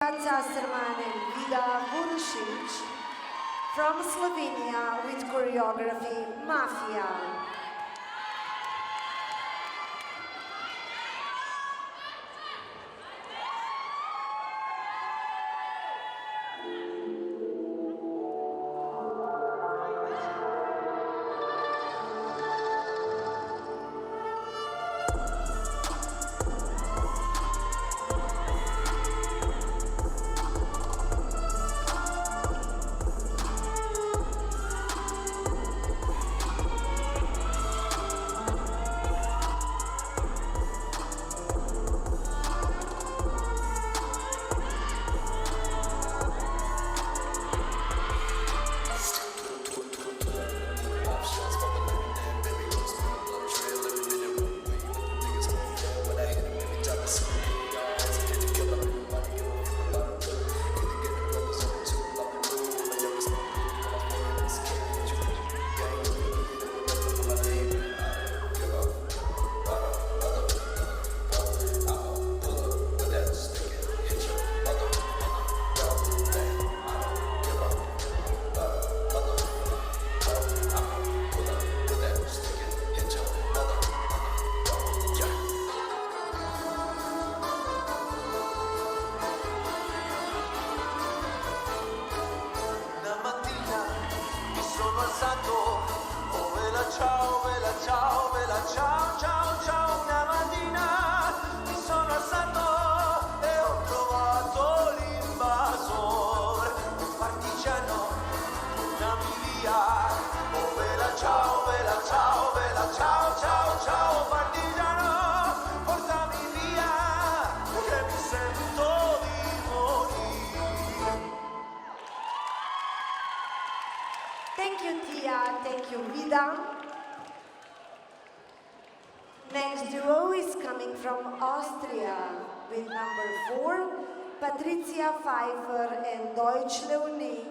Casterman and Vida Vurušić from Slovenia with choreography Mafia. Oh vela ciao, vela ciao, vela ciao, ciao, ciao. Una mattina mi sono alzato e ho trovato l'invasor, un partigiano, buttami via. Oh vela ciao, vela ciao, vela ciao, ciao, ciao. Partigiano, portami via, che mi sento di morire. Thank you, Tia. Thank you, Vida. Next duo is coming from Austria with number 4, Patricia Pfeiffer and Deutsch Leonie